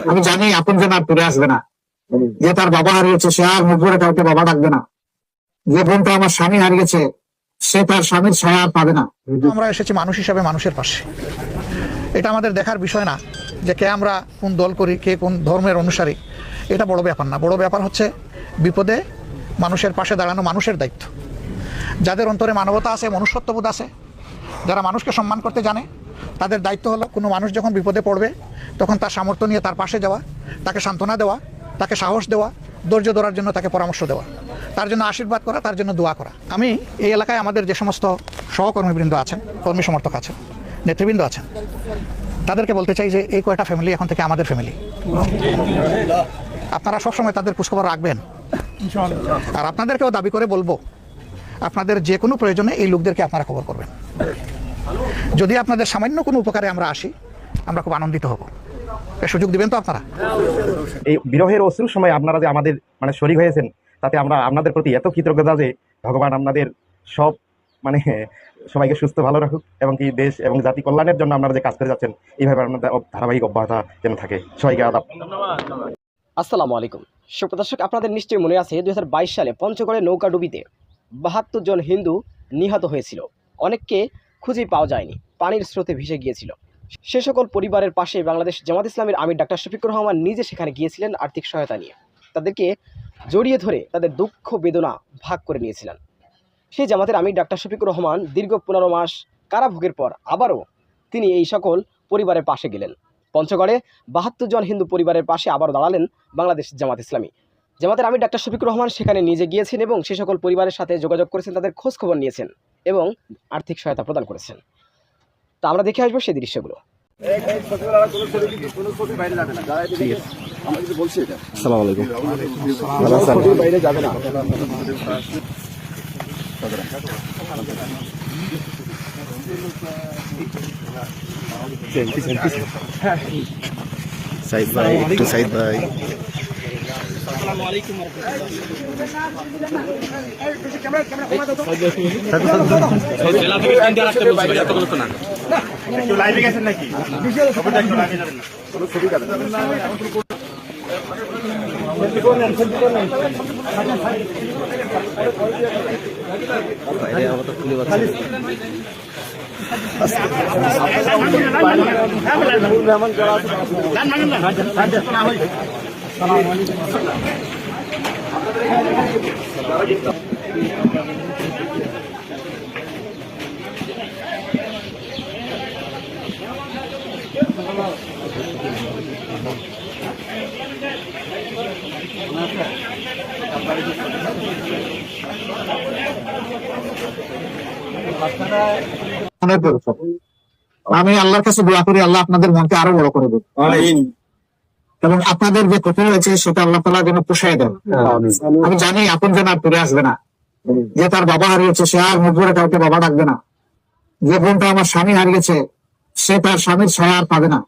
আমি জানি আপন জন আর ফিরে আসবে না। যে তার বাবা হারিয়েছে সে আর মুখ ভরে কাউকে বাবা ডাকবে না। যে বোনটা আমার স্বামী হারিয়েছে সে তার স্বামীর ছায়া আর পাবে না। আমরা এসেছি মানুষ হিসাবে মানুষের পাশে। এটা আমাদের দেখার বিষয় না যে কে আমরা কোন দল করি, কে কোন ধর্মের অনুসারী, এটা বড় ব্যাপার না। বড় ব্যাপার হচ্ছে বিপদে মানুষের পাশে দাঁড়ানো মানুষের দায়িত্ব। যাদের অন্তরে মানবতা আছে, মনুষ্যত্ববোধ আছে, যারা মানুষকে সম্মান করতে জানে, তাদের দায়িত্ব হলো কোনো মানুষ যখন বিপদে পড়বে তখন তার সামর্থ্য নিয়ে তার পাশে যাওয়া, তাকে সান্ত্বনা দেওয়া, তাকে সাহস দেওয়া, ধৈর্য ধরার জন্য তাকে পরামর্শ দেওয়া, তার জন্য আশীর্বাদ করা, তার জন্য দোয়া করা। আমি এই এলাকায় আমাদের যে সমস্ত সহকর্মীবৃন্দ আছেন, কর্মী সমর্থক আছেন, নেতৃবৃন্দ আছেন, তাদেরকে বলতে চাই যে এই কয়টা ফ্যামিলি এখন থেকে আমাদের ফ্যামিলি। আপনারা সবসময় তাদের খোঁজখবর রাখবেন, আর আপনাদেরকেও দাবি করে বলবো আপনাদের যে কোনো প্রয়োজনে এই লোকদেরকে আপনারা খবর করবেন। যদি আপনাদের সামান্য কোনো উপকারে আমরা আসি, আমরা খুব আনন্দিত হব। এর সুযোগ দিবেন তো আপনারা? এই বিরহের অশ্রুর সময় আপনারা যে আমাদের শরীক হয়েছেন, তাতে আমরা আপনাদের প্রতি এত কৃতজ্ঞতা যে ভগবান আপনাদের সব সবাইকে সুস্থ ভালো রাখুক, এবং কি দেশ এবং জাতি কল্যাণের জন্য আপনারা যে কাজ করে যাচ্ছেন এইভাবে আপনাদের ধারাবাহিক অব্যাহত যেন থাকে। সবাইকে আদাব। আসসালামু আলাইকুম। সুপ্রদর্শক, আপনাদের নিশ্চয়ই মনে আছে 2022 সালে পঞ্চগড়ে নৌকাডুবিতে 72 জন হিন্দু নিহত হয়েছিল। অনেককে খুঁজে পাওয়া যায়নি, পানির স্রোতে ভেসে গিয়েছিল। সে সকল পরিবারের পাশে বাংলাদেশ জামাত ইসলামীর আমির ডাক্তার শফিকুর রহমান নিজে সেখানে গিয়েছিলেন আর্থিক সহায়তা নিয়ে। তাদেরকে জড়িয়ে ধরে তাদের দুঃখ বেদনা ভাগ করে নিয়েছিলেন। সেই জামাতের আমির ডাক্তার শফিকুর রহমান দীর্ঘ 15 মাস কারাভোগের পর আবারও তিনি এই সকল পরিবারের পাশে গেলেন। পঞ্চগড়ে 72 জন হিন্দু পরিবারের পাশে আবারও দাঁড়ালেন বাংলাদেশ জামাত ইসলামী। জামাতের আমির ডাক্তার শফিকুর রহমান সেখানে নিজে গিয়েছেন এবং সে সকল পরিবারের সাথে যোগাযোগ করেছেন, তাদের খোঁজ খবর নিয়েছেন এবং আর্থিক সহায়তা প্রদান করেছেন। তা আমরা দেখে আসবো সেই দৃশ্যগুলো। সাইদ ভাই, একটু সাইদ ভাই। আমি আল্লাহর কাছে দোয়া করি আল্লাহ আপনাদের মনকে আরো বড় করে দেন এবং আপনাদের যে ক্ষতি হয়েছে সেটা আল্লাহ তাআলা যেন পুষায় দেন। আমি জানি আপন জন আর ফিরে আসবে না। যে তার বাবা হারিয়েছে সে আর মুখ ভরে কাউকে বাবা ডাকবে না। যে বোনটা আমার স্বামী হারিয়েছে সে তার স্বামীর ছায়া আর পাবে না।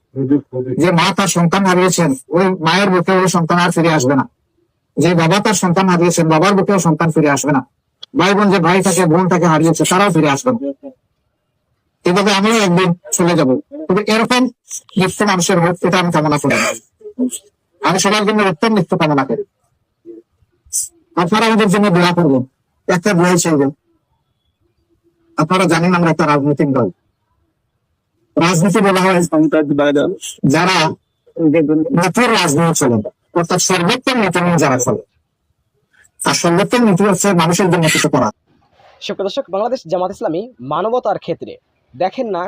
যে মা তার সন্তান হারিয়েছেন ওই মায়ের বুকে ওই সন্তান আর ফিরে আসবে না। যে বাবা তার সন্তান হারিয়েছেন বাবার বুকেও সন্তান ফিরে আসবে না। ভাই বোন যে ভাইটাকে বোনটাকে হারিয়েছে তারাও ফিরে আসবে না। এভাবে আমরাও একদিন চলে যাব। তবে এরকম মৃত্যু মানুষের হোক এটা আমি কামনা করি। আমি সবার জন্য উত্তম মৃত্যু কামনা করি। আপনারা আমাদের জন্য দোয়া করবেন, একটা দোয়াই চাইবেন। আপনারা জানেন আমরা একটা রাজনৈতিক দল। রাজনীতি বলা হয় যারা নীতির রাজনীতি চলে, অর্থাৎ সর্বোত্তম নীতি নিয়ে যারা চলে। আর সর্বোত্তম নীতি হচ্ছে মানুষের জন্য কিছু করা। সুপ্রদর্শক, বাংলাদেশ জামাত ইসলামী মানবতার ক্ষেত্রে দেখেন না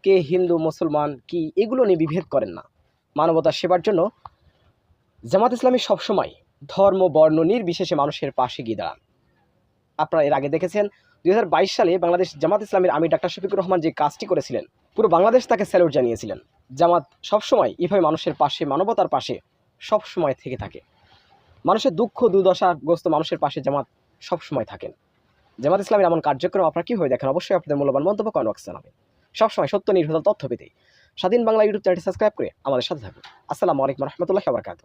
কে হিন্দু মুসলমান কি এগুলো নিয়ে বিভেদ করেন না। মানবতার সেবার জন্য জামাত ইসলামী সবসময় ধর্ম বর্ণ নির্বিশেষে মানুষের পাশে গিয়ে দাঁড়ান। আপনারা এর আগে দেখেছেন 2022 সালে বাংলাদেশ জামাত ইসলামীর আমির ডাক্তার শফিকুর রহমান যে কাজটি করেছিলেন, পুরো বাংলাদেশ তাকে স্যালুট জানিয়েছিলেন। জামাত সবসময় এভাবে মানুষের পাশে, মানবতার পাশে সবসময় থেকে থাকে। মানুষের দুঃখ দুর্দশাগ্রস্ত মানুষের পাশে জামাত সবসময় থাকেন। জামাত ইসলামের এমন কার্যক্রম আপনারা কীভাবে দেখেন? অবশ্যই আপনাদের মূল্যবান মন্তব্য কমেন্ট বক্সে জানাবেন। সবসময় সত্য নির্ভেজাল তথ্য পেতে স্বাধীন বাংলা ইউটিউব চ্যানেলটি সাবস্ক্রাইব করে আমাদের সাথে থাকুন। আসসালামু আলাইকুম রহমতুল্লাহি ওয়া বারাকাতুহু।